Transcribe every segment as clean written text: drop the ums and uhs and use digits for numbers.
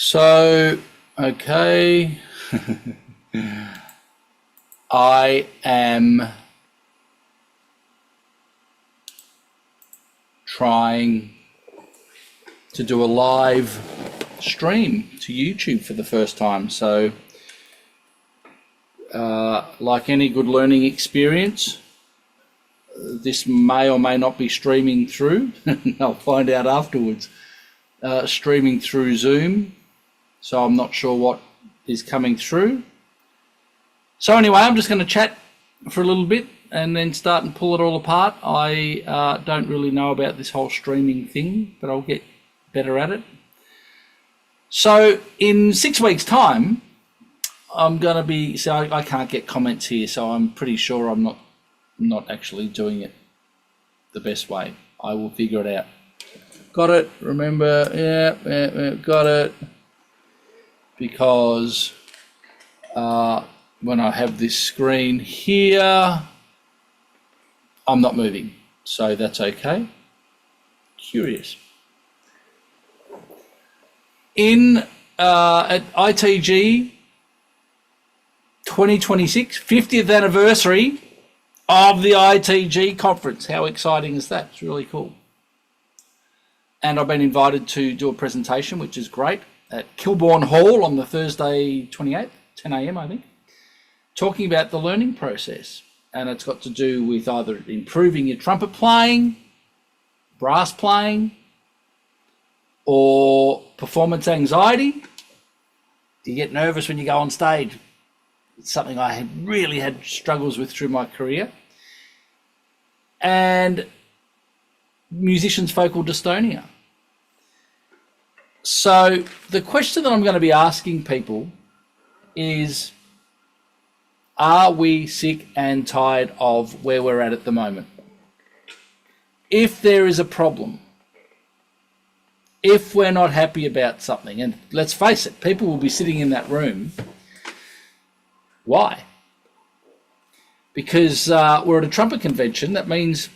So, okay, I am trying to do a live stream to YouTube for the first time. So, like any good learning experience, this may or may not be streaming through. I'll find out afterwards. Streaming through Zoom. So I'm not sure what is coming through. So anyway, I'm just going to chat for a little bit and then start and pull it all apart. I don't really know about this whole streaming thing, but I'll get better at it. So in 6 weeks' time, I'm going to be, so I can't get comments here, so I'm pretty sure I'm not actually doing it the best way. I will figure it out. Got it, remember, yeah, got it. Because when I have this screen here, I'm not moving, so that's okay. Curious. At ITG 2026, 50th anniversary of the ITG conference. How exciting is that? It's really cool. And I've been invited to do a presentation, which is great, at Kilbourne Hall on the Thursday 28th, 10 a.m. I think, talking about the learning process. And it's got to do with either improving your trumpet playing, brass playing, or performance anxiety. Do you get nervous when you go on stage? It's something I had really had struggles with through my career. And musicians' focal dystonia. So the question that I'm going to be asking people is, are we sick and tired of where we're at the moment? If there is a problem, if we're not happy about something, and let's face it, people will be sitting in that room. Why? Because we're at a trumpet convention. That means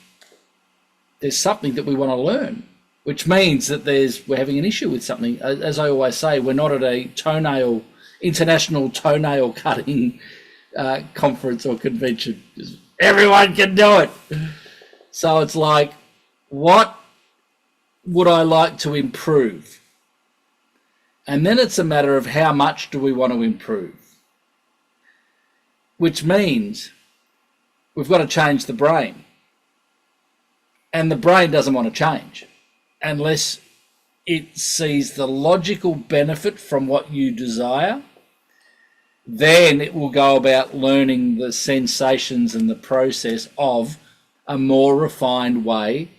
there's something that we want to learn, which means that we're having an issue with something. As I always say, we're not at a international toenail cutting conference or convention. Everyone can do it. So it's like, what would I like to improve? And then it's a matter of how much do we want to improve, which means we've got to change the brain. And the brain doesn't want to change unless it sees the logical benefit from what you desire. Then it will go about learning the sensations and the process of a more refined way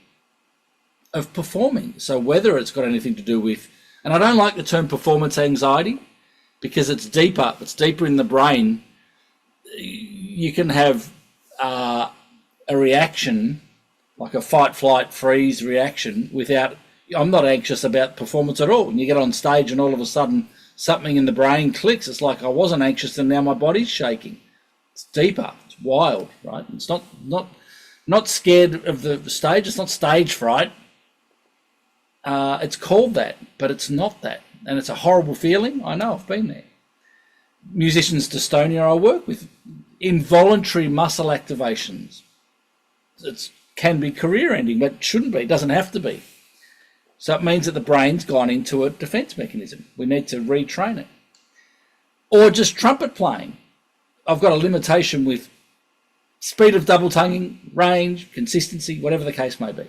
of performing. So whether it's got anything to do with, and I don't like the term performance anxiety because it's deeper in the brain. You can have a reaction, like a fight, flight, freeze reaction without, I'm not anxious about performance at all. And you get on stage and all of a sudden something in the brain clicks. It's like I wasn't anxious and now my body's shaking. It's deeper, it's wild, right? It's not scared of the stage, it's not stage fright. It's called that, but it's not that. And it's a horrible feeling. I know, I've been there. Musicians' dystonia I work with, involuntary muscle activations. It can be career ending, but it shouldn't be. It doesn't have to be. So it means that the brain's gone into a defense mechanism. We need to retrain it. Or just trumpet playing. I've got a limitation with speed of double tonguing, range, consistency, whatever the case may be.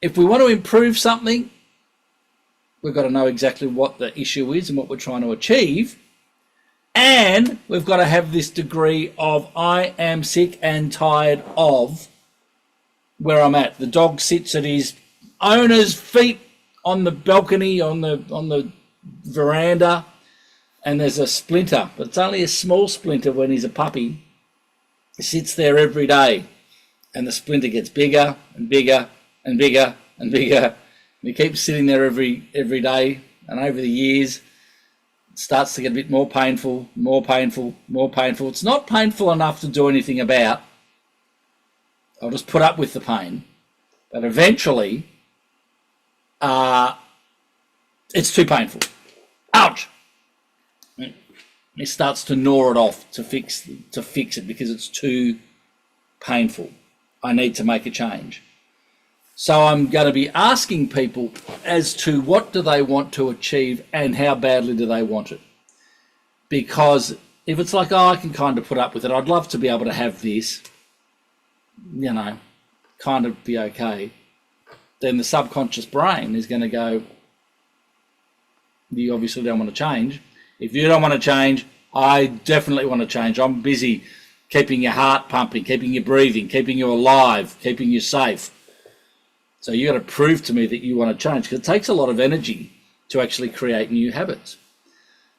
If we want to improve something, we've got to know exactly what the issue is and what we're trying to achieve. And we've got to have this degree of, I am sick and tired of where I'm at. The dog sits at his owner's feet on the balcony, on the veranda, and there's a splinter, but it's only a small splinter when he's a puppy. He sits there every day, and the splinter gets bigger and bigger and bigger and bigger. And he keeps sitting there every day, and over the years, it starts to get a bit more painful, more painful, more painful. It's not painful enough to do anything about. I'll just put up with the pain. But eventually, it's too painful. Ouch! It starts to gnaw it off to fix it because it's too painful. I need to make a change. So I'm going to be asking people as to what do they want to achieve and how badly do they want it. Because if it's like, oh, I can kind of put up with it, I'd love to be able to have this, you know, kind of be okay, then the subconscious brain is going to go, you obviously don't want to change. If you don't want to change, I definitely want to change. I'm busy keeping your heart pumping, keeping you breathing, keeping you alive, keeping you safe. So you got to prove to me that you want to change, because it takes a lot of energy to actually create new habits.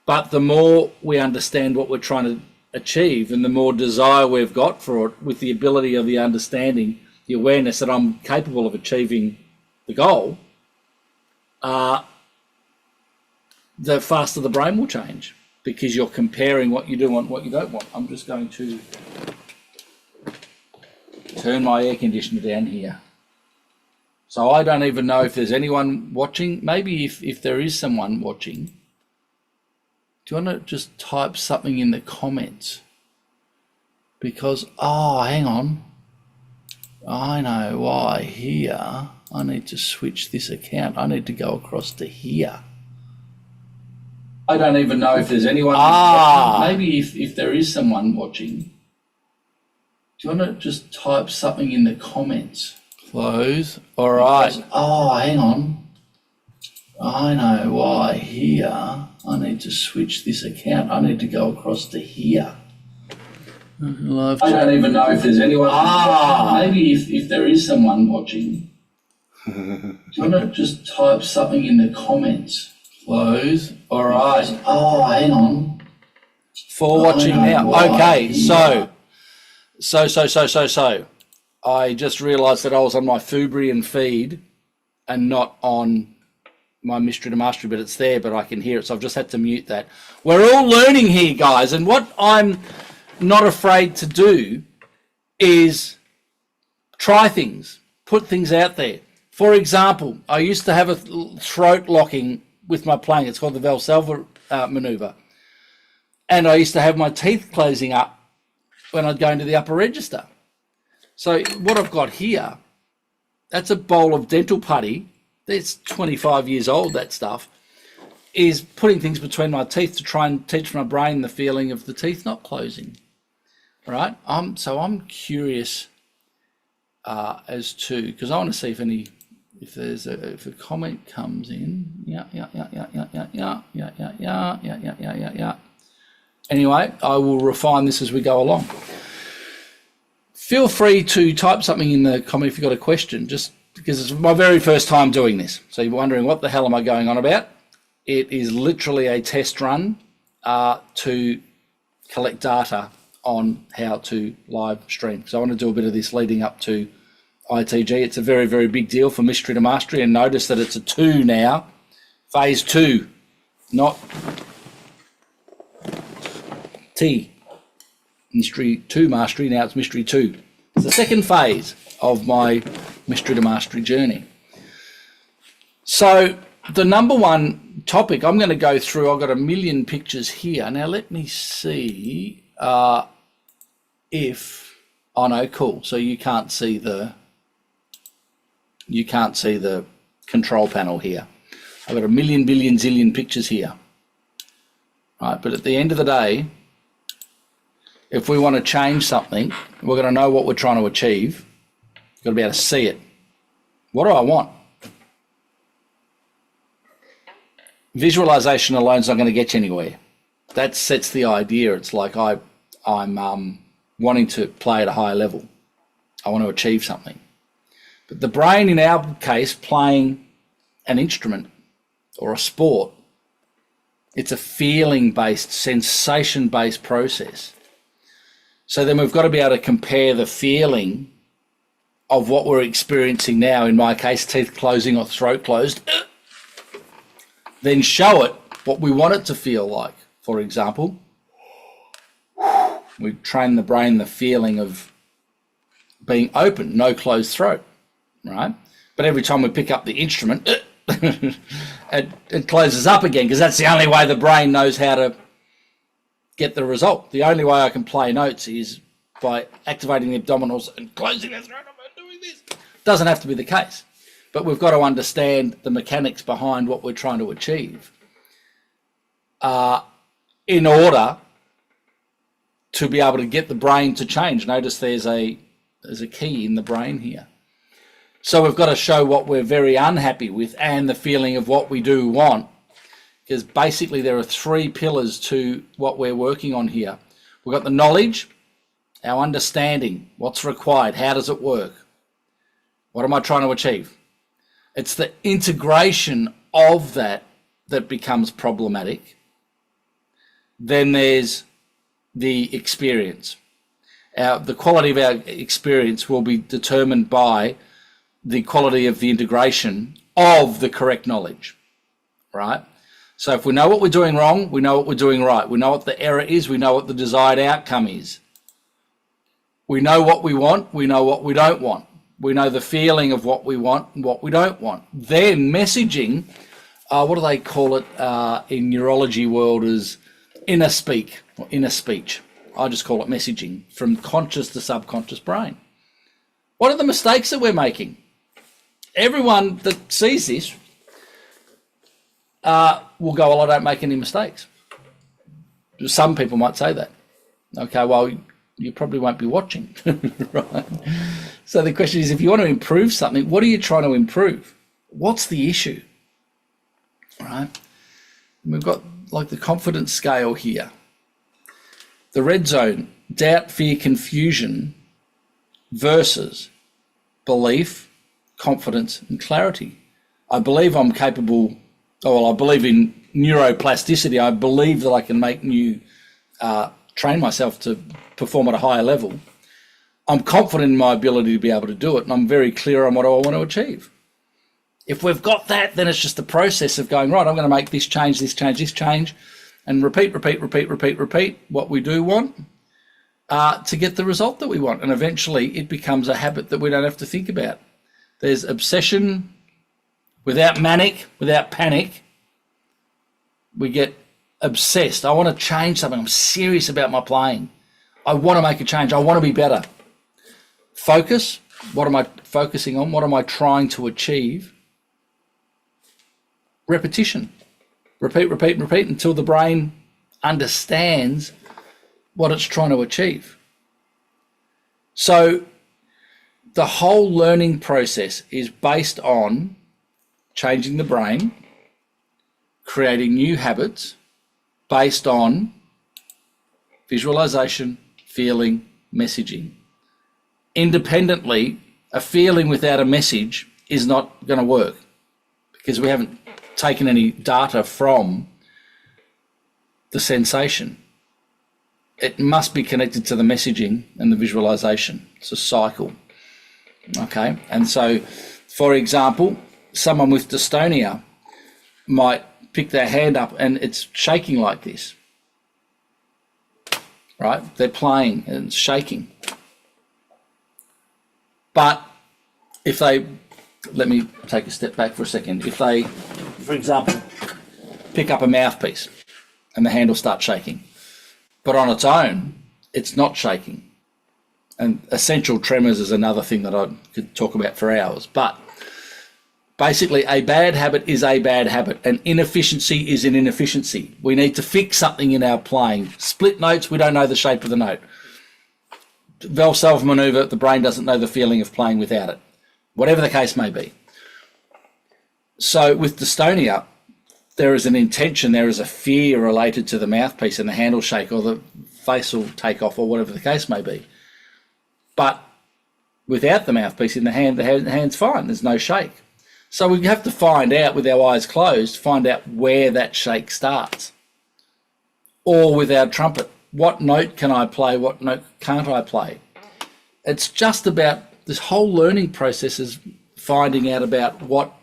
But the more we understand what we're trying to achieve and the more desire we've got for it, with the ability of the understanding, the awareness that I'm capable of achieving the goal, the faster the brain will change, because you're comparing what you do want, what you don't want. I'm just going to turn my air conditioner down here. So I don't even know if there's anyone watching. Maybe if there is someone watching, do you want to just type something in the comments? Because, oh, hang on. I know why. Here, I need to switch this account. I need to go across to here. I don't even know if there's anyone watching. Maybe if there is someone watching, do you want to just type something in the comments? Close. All right. Because, oh, hang on. I know why. Here, I need to switch this account. I need to go across to here. I don't even know if there's anyone watching. Maybe if there is someone watching, do you want to just type something in the comments? Close. All right. Oh, hang on. For watching now. Okay, so. I just realised that I was on my Fubrian feed and not on my Mystery to Mastery, but it's there, but I can hear it, so I've just had to mute that. We're all learning here, guys, and what I'm not afraid to do is try things, put things out there. For example, I used to have a throat locking with my playing. It's called the Valsalva maneuver. And I used to have my teeth closing up when I'd go into the upper register. So what I've got here, that's a bowl of dental putty. It's 25 years old, that stuff, is putting things between my teeth to try and teach my brain the feeling of the teeth not closing. Right? So I'm curious as to, because I want to see if a comment comes in. Yeah. Anyway, I will refine this as we go along. Feel free to type something in the comment if you've got a question, just because it's my very first time doing this. So you're wondering, what the hell am I going on about? It is literally a test run to collect data on how to live stream. So I want to do a bit of this leading up to ITG. It's a very, very big deal for Mystery to Mastery, and notice that it's a 2 now, phase 2, not T. Mystery to Mastery, now it's Mystery 2. It's the second phase of my Mystery to Mastery journey. So the number one topic I'm going to go through, I've got a million pictures here. Now let me see if, oh no, cool. So you can't see the control panel here. I've got a million, billion, zillion pictures here. Right, but at the end of the day, if we want to change something, we're going to know what we're trying to achieve. We've got to be able to see it. What do I want? Visualization alone is not going to get you anywhere. That sets the idea. It's like I'm wanting to play at a higher level. I want to achieve something. But the brain, in our case, playing an instrument or a sport, it's a feeling-based, sensation-based process. So then we've got to be able to compare the feeling of what we're experiencing now, in my case, teeth closing or throat closed, then show it what we want it to feel like. For example, we train the brain the feeling of being open, no closed throat, right? But every time we pick up the instrument, it closes up again, because that's the only way the brain knows how to get the result. The only way I can play notes is by activating the abdominals and closing the throat up and doing this. Doesn't have to be the case, but we've got to understand the mechanics behind what we're trying to achieve in order to be able to get the brain to change. Notice there's a key in the brain here. So we've got to show what we're very unhappy with and the feeling of what we do want, because basically there are three pillars to what we're working on here. We've got the knowledge, our understanding, what's required, how does it work, what am I trying to achieve? It's the integration of that becomes problematic. Then there's the experience. The quality of our experience will be determined by the quality of the integration of the correct knowledge, right? So if we know what we're doing wrong, we know what we're doing right. We know what the error is. We know what the desired outcome is. We know what we want. We know what we don't want. We know the feeling of what we want and what we don't want. Then messaging, what do they call it in neurology world, is inner speak or inner speech. I just call it messaging, from conscious to subconscious brain. What are the mistakes that we're making? Everyone that sees this will go, well, I don't make any mistakes. Some people might say that. Okay, well, you probably won't be watching, right? So the question is, if you want to improve something, what are you trying to improve? What's the issue, right? And we've got like the confidence scale here. The red zone, doubt, fear, confusion versus belief, confidence, and clarity. I believe I'm capable, I believe in neuroplasticity. I believe that I can make train myself to perform at a higher level. I'm confident in my ability to be able to do it, and I'm very clear on what I want to achieve. If we've got that, then it's just the process of going, right, I'm going to make this change, and repeat what we do want to get the result that we want. And eventually it becomes a habit that we don't have to think about. There's obsession without panic. We get obsessed. I want to change something. I'm serious about my playing. I want to make a change. I want to be better. Focus. What am I focusing on? What am I trying to achieve? Repetition. Repeat until the brain understands what it's trying to achieve. So the whole learning process is based on changing the brain, creating new habits based on visualization, feeling, messaging. Independently, a feeling without a message is not going to work, because we haven't taken any data from the sensation. It must be connected to the messaging and the visualization. It's a cycle. Okay, and so, for example, someone with dystonia might pick their hand up and it's shaking like this, right? They're playing and it's shaking. But if they, let me take a step back for a second. If they, for example, pick up a mouthpiece and the handle starts shaking, but on its own, it's not shaking. And essential tremors is another thing that I could talk about for hours. But basically, a bad habit is a bad habit. An inefficiency is an inefficiency. We need to fix something in our playing. Split notes, we don't know the shape of the note. Valsalva maneuver, the brain doesn't know the feeling of playing without it. Whatever the case may be. So with dystonia, there is an intention, there is a fear related to the mouthpiece and the handle shake, or the face will take off, or whatever the case may be. But without the mouthpiece in the hand's fine. There's no shake. So we have to find out, with our eyes closed, find out where that shake starts. Or with our trumpet, what note can I play? What note can't I play? It's just about, this whole learning process is finding out about what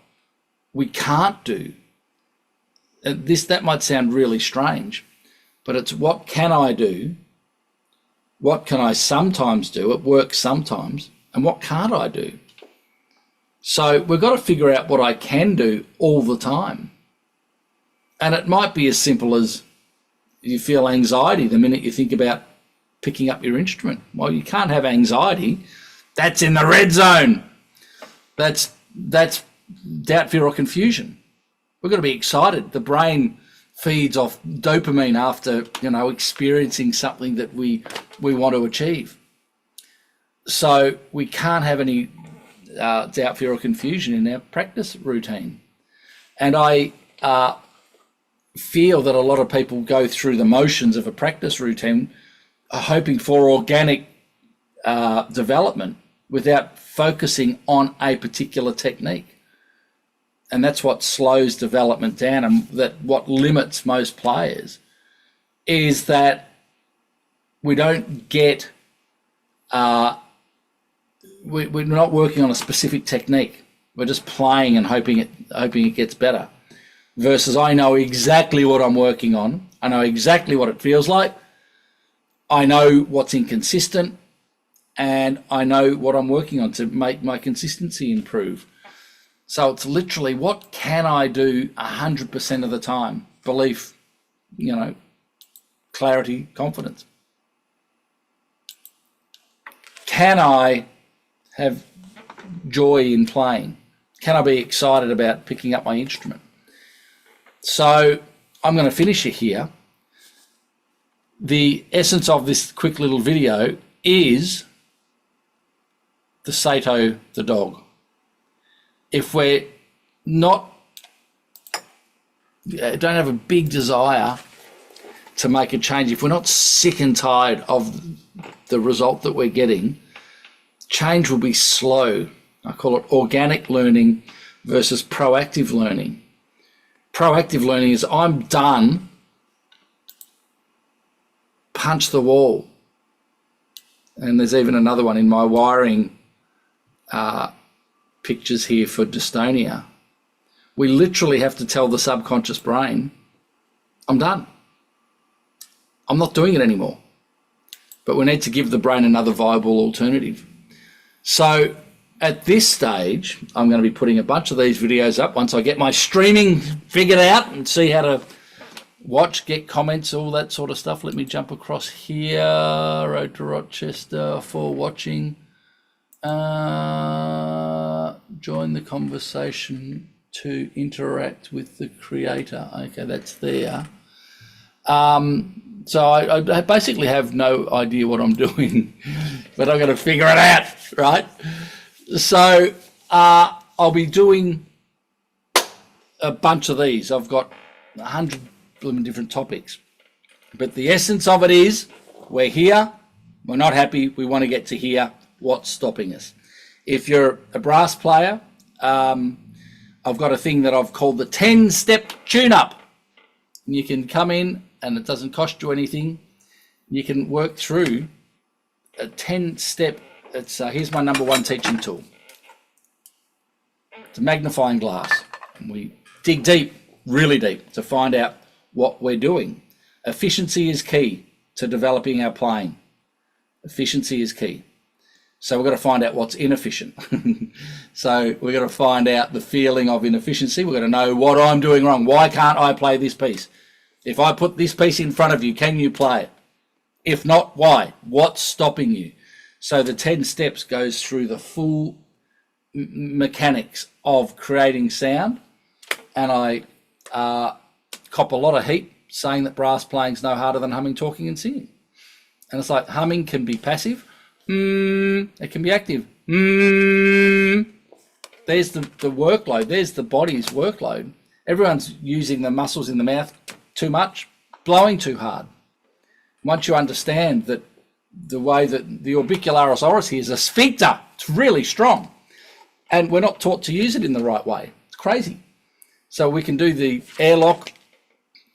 we can't do. And that might sound really strange, but it's what can I do? What can I sometimes do? It works sometimes. And what can't I do? So we've got to figure out what I can do all the time. And it might be as simple as you feel anxiety the minute you think about picking up your instrument. Well, you can't have anxiety. That's in the red zone. That's doubt, fear, or confusion. We've got to be excited. The brain feeds off dopamine after, experiencing something that we want to achieve. So we can't have any doubt, fear, or confusion in our practice routine. And I feel that a lot of people go through the motions of a practice routine hoping for organic development without focusing on a particular technique. And that's what slows development down, and that what limits most players is that we don't get, we're not working on a specific technique. We're just playing and hoping it gets better. Versus I know exactly what I'm working on. I know exactly what it feels like. I know what's inconsistent, and I know what I'm working on to make my consistency improve. So it's literally, what can I do 100% of the time? Belief, clarity, confidence. Can I have joy in playing? Can I be excited about picking up my instrument? So I'm going to finish it here. The essence of this quick little video is the S.A.T.O, the dog. If we're don't have a big desire to make a change, if we're not sick and tired of the result that we're getting, change will be slow. I call it organic learning versus proactive learning. Proactive learning is I'm done, punch the wall. And there's even another one in my wiring pictures here for dystonia. We literally have to tell the subconscious brain, I'm done. I'm not doing it anymore. But we need to give the brain another viable alternative. So at this stage, I'm going to be putting a bunch of these videos up once I get my streaming figured out and see how to watch, get comments, all that sort of stuff. Let me jump across here. Road to Rochester for watching. Join the conversation to interact with the creator. Okay, that's there. So I basically have no idea what I'm doing, but I'm going to figure it out, right? So I'll be doing a bunch of these. I've got 100 different topics, but the essence of it is we're here, we're not happy, we want to get to here. What's stopping us? If you're a brass player, I've got a thing that I've called the 10-step tune-up. You can come in and it doesn't cost you anything. You can work through a 10-step. It's here's my number one teaching tool. It's a magnifying glass. And we dig deep, really deep, to find out what we're doing. Efficiency is key to developing our playing. Efficiency is key. So we've got to find out what's inefficient. So we've got to find out the feeling of inefficiency. We've got to know what I'm doing wrong. Why can't I play this piece? If I put this piece in front of you, can you play it? If not, why? What's stopping you? So the 10 steps goes through the full mechanics of creating sound. And I cop a lot of heat saying that brass playing's no harder than humming, talking and singing. And it's like humming can be passive. It can be active. There's the workload. There's the body's workload. Everyone's using the muscles in the mouth too much, blowing too hard. Once you understand that the way that the orbicularis oris here is a sphincter, it's really strong. And we're not taught to use it in the right way. It's crazy. So we can do the airlock,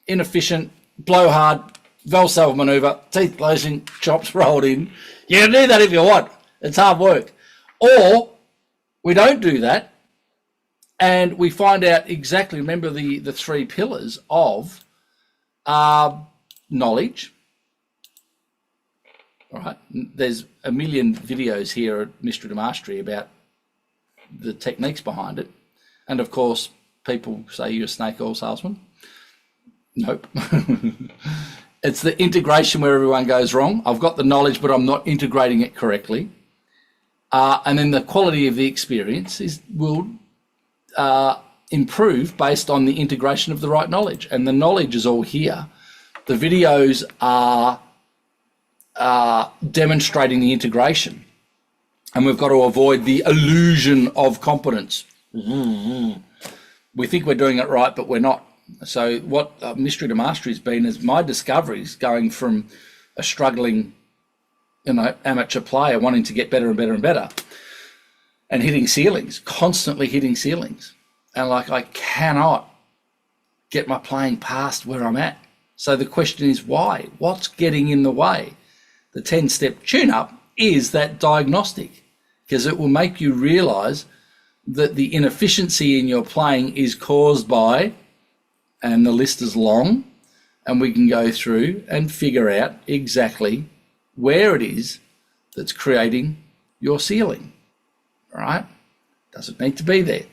inefficient, blow hard, valsalve maneuver, teeth closing, chops rolled in. You can do that if you want. It's hard work. Or we don't do that and we find out exactly, remember the three pillars of knowledge. All right. There's a million videos here at Mystery to Mastery about the techniques behind it. And of course, people say you're a snake oil salesman. Nope. It's the integration where everyone goes wrong. I've got the knowledge, but I'm not integrating it correctly. And then the quality of the experience will improve based on the integration of the right knowledge. And the knowledge is all here. The videos are demonstrating the integration. And we've got to avoid the illusion of competence. We think we're doing it right, but we're not. So what Mystery to Mastery has been is my discoveries going from a struggling, amateur player wanting to get better and better and better and hitting ceilings, constantly hitting ceilings. And I cannot get my playing past where I'm at. So the question is why? What's getting in the way? The 10-step tune-up is that diagnostic, because it will make you realize that the inefficiency in your playing is caused by, and the list is long, and we can go through and figure out exactly where it is that's creating your ceiling, all right? Doesn't need to be there.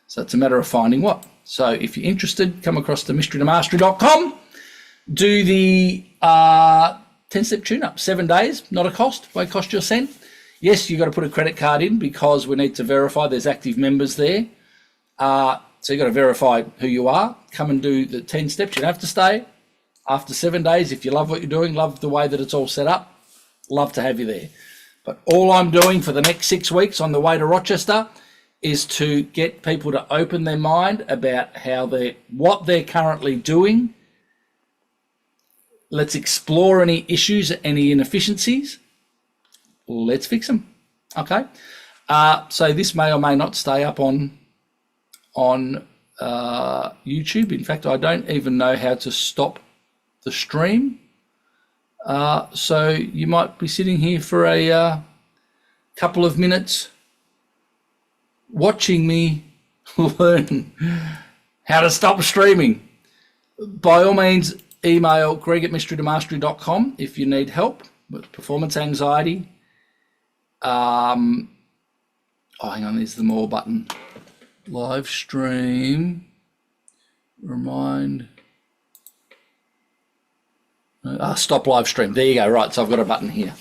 So it's a matter of finding what. So if you're interested, come across to mysterytomastery.com, do the 10-step tune-up, 7 days, not a cost, won't cost you a cent. Yes, you've got to put a credit card in because we need to verify there's active members there. So you've got to verify who you are. Come and do the 10 steps. You don't have to stay. After 7 days, if you love what you're doing, love the way that it's all set up, love to have you there. But all I'm doing for the next 6 weeks on the way to Rochester is to get people to open their mind about what they're currently doing. Let's explore any issues, any inefficiencies. Let's fix them. Okay. So this may or may not stay up on YouTube. In fact, I don't even know how to stop the stream. So you might be sitting here for a couple of minutes watching me learn how to stop streaming. By all means, email greg@mysterytomastery.com if you need help with performance anxiety. Hang on, there's the more button. Live stream, remind, stop live stream. There you go. Right, so I've got a button here.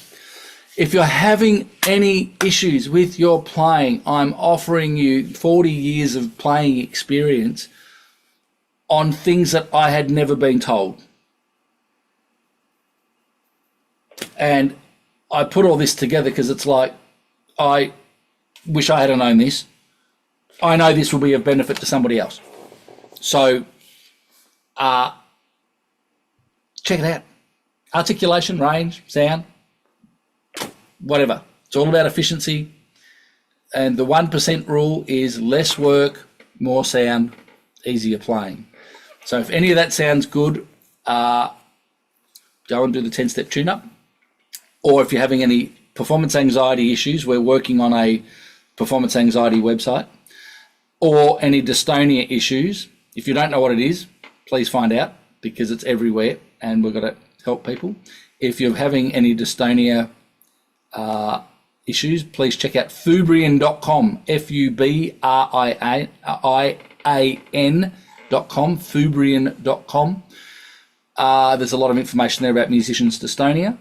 If you're having any issues with your playing, I'm offering you 40 years of playing experience on things that I had never been told. And I put all this together because it's like, I wish I had known this. I know this will be of benefit to somebody else. So check it out. Articulation, range, sound, whatever. It's all about efficiency. And the 1% rule is less work, more sound, easier playing. So if any of that sounds good, go and do the 10-step tune-up. Or if you're having any performance anxiety issues, we're working on a performance anxiety website. Or any dystonia issues, if you don't know what it is, please find out because it's everywhere and we've got to help people. If you're having any dystonia issues, please check out fubrian.com, fubrian.com, fubrian.com. There's a lot of information there about musicians' dystonia.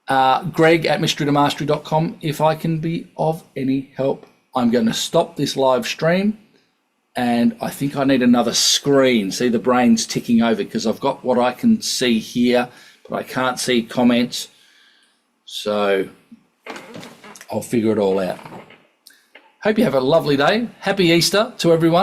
Greg@mysterytomastery.com. If I can be of any help, I'm going to stop this live stream and I think I need another screen. See, the brain's ticking over because I've got what I can see here, but I can't see comments. So I'll figure it all out. Hope you have a lovely day. Happy Easter to everyone.